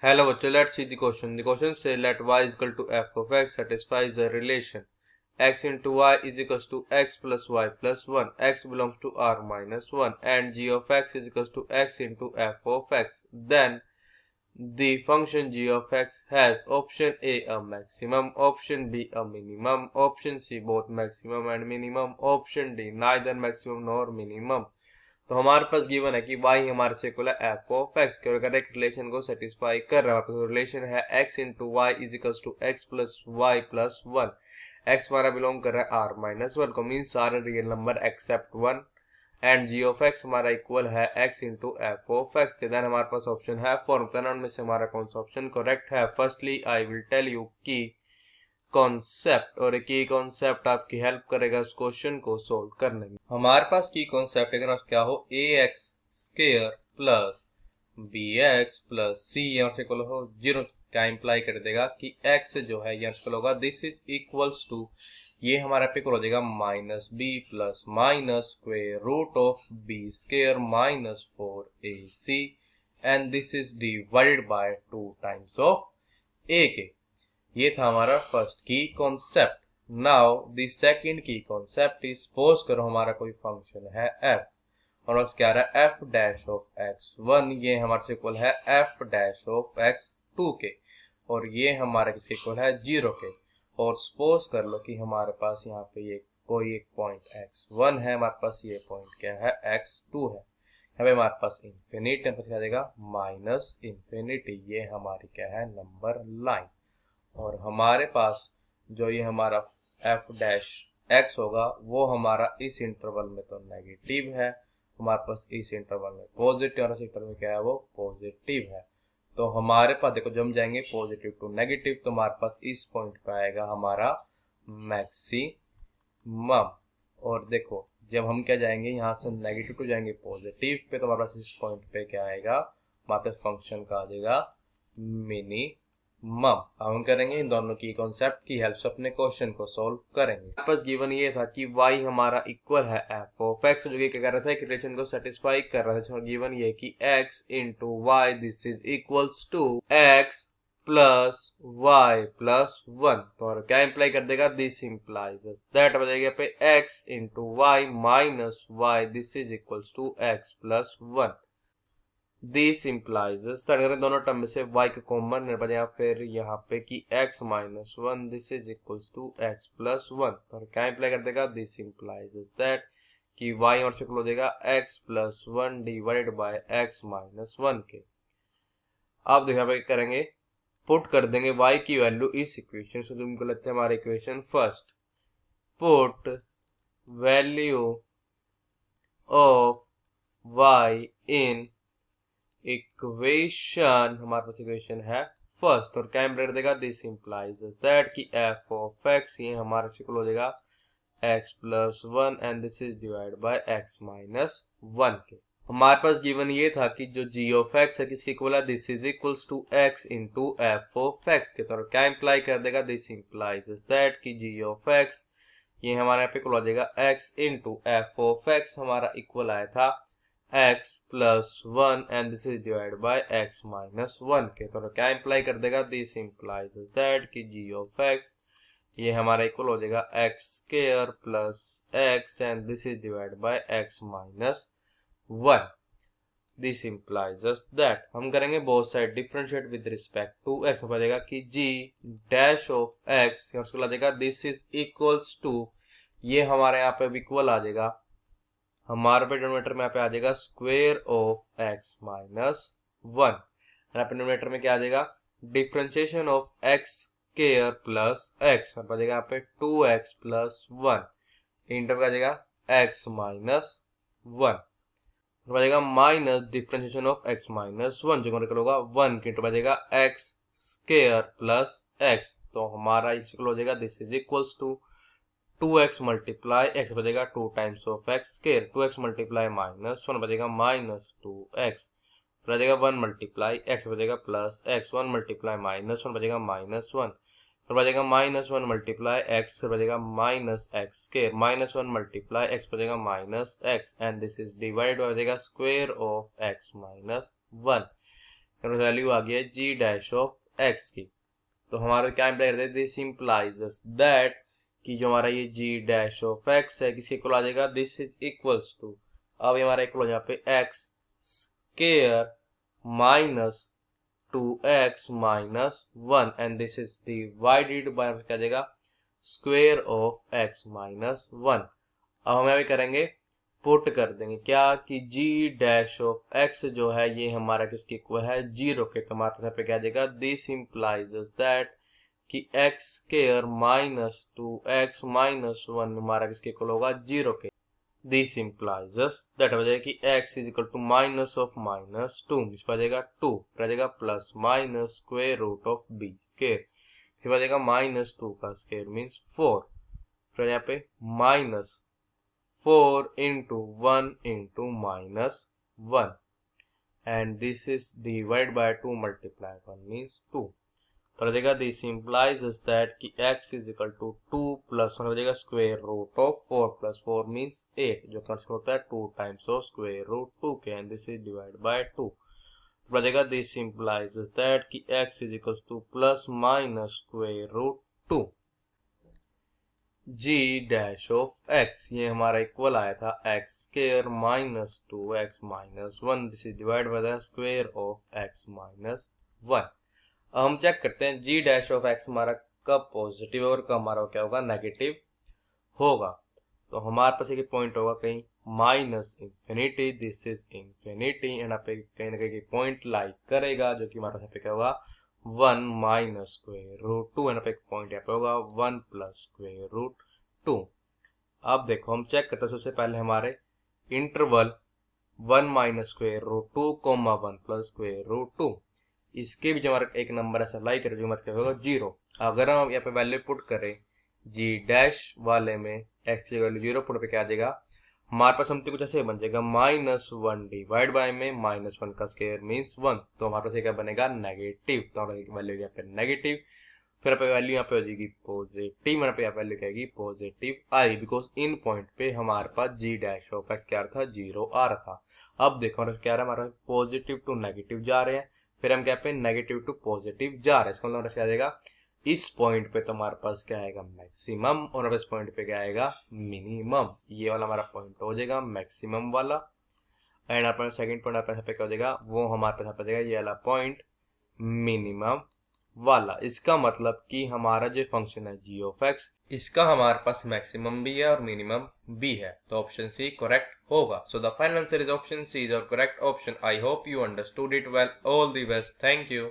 Hello, bachcho, let's see the question. The question says let y is equal to f of x satisfies the relation x into y is equals to x plus y plus 1, x belongs to r minus 1 and g of x is equals to x into f of x. Then the function g of x has option A a maximum, option B a minimum, option C both maximum and minimum, option D neither maximum nor minimum. तो हमारे पास given है कि y हमारे से equal है F of x के, और एक रिलेशन को सेटिस्फाई कर रहा है। तो रिलेशन है x into y is equal to x plus y plus 1। x हमारा बिलोंग कर रहा है r माइनस 1 को, मीन सारे real number except 1 and g of x हमारा इक्वल है x into f of x के। देन हमारे पास ऑप्शन है फॉर्म में से हमारा कौन सा ऑप्शन करेक्ट है। Firstly I will tell you key concept, और की कॉन्सेप्ट आपकी हेल्प करेगा इस क्वेश्चन को सोल्व करने में। हमारे पास की कॉन्सेप्ट अगर क्या हो A X square plus B X plus C यहाँ से इक्वल हो जीरो, क्या इंप्लाई कर देगा कि एक्स जो है यहाँ से होगा दिस इज इक्वल्स टू, ये हमारा पे इक्वल हो जाएगा minus B plus minus square root of B square minus 4ac and this is divided by 2 times of A के। ये था हमारा फर्स्ट की कॉन्सेप्ट। नाउ द सेकंड की कॉन्सेप्ट इज सपोज करो हमारा कोई फंक्शन है f और बस क्या रहा है f डैश ऑफ x1, ये हमारे से इक्वल है f डैश ऑफ x2 के, और ये हमारे किसके इक्वल है 0 के। और सपोज कर लो कि हमारे पास यहाँ पे ये कोई एक पॉइंट x1 है, हमारे पास ये पॉइंट क्या है x2 है। यहाँ पे हमारे पास इंफिनिटी है, क्या देगा माइनस इंफिनिटी, ये हमारी क्या है नंबर लाइन। और हमारे पास जो ये हमारा f डैश x होगा वो हमारा इस इंटरवल में तो नेगेटिव है, हमारे पास इस इंटरवल में पॉजिटिव, और इस इंटरवल में क्या है वो पॉजिटिव है। तो हमारे पास देखो जब हम जाएंगे पॉजिटिव टू नेगेटिव तो हमारे पास इस पॉइंट पे आएगा हमारा मैक्सिमम। और देखो जब हम क्या जाएंगे यहाँ से नेगेटिव टू जाएंगे पॉजिटिव पे तो हमारे पास इस पॉइंट पे क्या आएगा, हमारे पास फंक्शन का आ जाएगा मिनिमम। हम करेंगे इन दोनों की कॉन्सेप्ट की हेल्प से अपने क्वेश्चन को सॉल्व करेंगे। बस गिवन ये था कि y हमारा इक्वल है f ऑफ x, जो कि क्या कर रहा था, एक रिलेशन को सेटिस्फाई कर रहा था। गिवन ये कि x into y this is equals to x plus y plus 1। तो क्या इंप्लाई कर देगा, दिस इंप्लाइज दैट हो जाएगा पे x into y minus y this is equals to x plus 1। This implies दोनों टर्म में से y का कॉमन है बजाय फिर यहाँ पे कि x minus 1 this is equals to x plus 1। तो क्या इंप्लाई कर देगा, दिस इम्प्लाइज दैट कि y और से हो जाएगा x plus 1 divided by x minus 1 के। अब देखा पे करेंगे पुट कर देंगे y की वैल्यू इस इक्वेशन से, तुमको लगता है हमारा equation first put value of y in equation, हमारे पास इक्वेशन है फर्स्ट, और क्या इंप्लाई देगा, दिस इंप्लाइज दैट कि f ऑफ x ये हमारा इक्वल हो जाएगा x plus 1 and this is divide by x minus 1 के। हमारे पास गिवन ये था कि जो g ऑफ x है किसकी इक्वल है, this is equals to x into f of x के। तो क्या इंप्लाई कर देगा, दिस इंप्लाइज दैट कि g ऑफ x ये हमारे यहाँ पे इक्वल हो जाएगा x into f of x, हमारा इक्वल आया था x plus 1 and this is divide by x minus 1 के। तो क्या इंप्लाई कर देगा, दिस इंप्लाइज दैट कि g ऑफ x ये हमारा इक्वल हो जाएगा x square plus x and this is divide by x minus 1। This implies that हम करेंगे both side differentiate with respect to x, हो जाएगा कि g डैश ऑफ x उसको ला देगा दिस इज इक्वल्स टू, ये हमारे यहाँ पे इक्वल आ जाएगा, हमारे पे डिनोमिनेटर में यहाँ पे आ जाएगा स्क्वायर ऑफ x माइनस 1, यहाँ पे डिनोमिनेटर में क्या आ जाएगा, differentiation of x square plus x, आ जाएगा यहाँ पे 2x प्लस 1 इंटर का आ जाएगा x माइनस 1, आ जाएगा minus differentiation of x minus 1 जो होगा 1 के इंटर आ जाएगा x स्क्वायर प्लस x। तो हमारा इक्वल हो जाएगा this is equals to 2x multiply x बचेगा 2 times of x square, 2x multiply minus 1 बचेगा माइनस 2x, बचेगा 1 मल्टीप्लाई x बचेगा प्लस x, 1 मल्टीप्लाई माइनस 1 बचेगा माइनस 1, फिर बचेगा माइनस 1 मल्टीप्लाई x बचेगा minus x square, minus 1 multiply x बचेगा minus x and this is divide बचेगा square of x minus 1। Value आ गई है जी डैश ऑफ एक्स की। तो हमारा क्या इम्प्लाई करते हैं, दिस इम्प्लाइज दैट कि जो हमारा ये जी डैश ऑफ एक्स है किसके इक्वल आ जाएगा, दिस इज इक्वल्स टू, अब ये हमारा इक्वल हो यहाँ पे x square minus 2x minus 1 and this is divided bye क्या जाएगा स्क्वेयर ऑफ x माइनस 1। अब हम अभी करेंगे पुट कर देंगे क्या कि g डैश ऑफ x जो है ये हमारा किसके इक्वल है, जीरो के। तो हमारे यहाँ पे क्या जाएगा, दिस इम्प्लाइज दैट कि x square minus 2x minus 1 हमारा किसके इक्वल होगा, जीरो के। दिस इम्प्लाइज दैट हो जाएगा कि x is equal to minus of minus 2, इस पर जाएगा 2, फिर जाएगा plus minus square root of b square, फिर जाएगा माइनस 2 का स्क्वायर मीन्स 4, फिर यहाँ पे minus 4 into 1 into minus 1 and this is divided by 2 multiply 1 means 2। तो हो जाएगा this implies is that कि x is equal to 2 plus 1 हो जाएगा square root of 4 plus 4 means 8 जो कैंसिल होता है 2 times of square root 2 के and this is divided by 2। तो हो जाएगा this implies is that कि x is equal to plus minus square root 2 g dash of x, ये हमारा इक्वल आया था x square minus 2x minus 1, this is divide by the square of x minus 1। अब हम check करते हैं g dash of x हमारा कब पॉजिटिव और कब हमारा क्या होगा, नेगेटिव होगा। तो हमारे पास एक पॉइंट होगा कहीं minus infinity, this is infinity and पे कहीं ना कहीं पॉइंट लाइक करेगा जो कि हमारे पास पे क्या होगा 1 माइनस स्क्वायर रूट 2 एंड पे एक पॉइंट यहाँ पे होगा 1 प्लस स्क्वायर रूट 2। अब देखो हम चेक करते हैं, सबसे पहले हमारे interval 1 minus square root 2 comma 1 plus square root 2, इसके भी जो हमारा एक नंबर ऐसा लाई करें जो हमारा क्या होगा 0। अगर हम यहाँ पे वैल्यू पुट करें जी डैश वाले में एक्स की वैल्यू 0 पुट पे क्या आ जाएगा, हमारे पास समथिंग कुछ ऐसे बन जाएगा माइनस 1 डिवाइड बाय में माइनस 1 का स्क्वायर मीन्स 1, तो हमारे पास क्या बनेगा नेगेटिव। तो वैल्यू यहाँ पे नेगेटिव, फिर पे वैल्यू यहाँ पे हो जाएगी पॉजिटिव, यहाँ पे वैल्यू क्या आएगी positive I, because in point पे हमारे पास जी डैश ऑफ एक्स क्या था 0 आ रहा था। अब देखो हमारा क्या रहा है, हमारा पॉजिटिव टू नेगेटिव जा रहे हैं, फिर हम क्या पे नेगेटिव टू पॉजिटिव जा रहे हैं, इसका मतलब क्या आएगा इस पॉइंट पे तो हमारे पास क्या आएगा मैक्सिमम और इस पॉइंट पे क्या आएगा मिनिमम, ये वाला हमारा पॉइंट हो जाएगा मैक्सिमम वाला। एंड अपना सेकंड पॉइंट अपने पे क्या हो जाएगा, वो हमारे पास जाएगा ये वाला पॉइंट मिनिमम वाला। इसका मतलब कि हमारा जो फंक्शन है जी ऑफ एक्स, इसका हमारे पास मैक्सिमम भी है और मिनिमम भी है, तो ऑप्शन सी करेक्ट होगा। So the final answer is option C is your correct option. I hope you understood it well. All the best, thank you.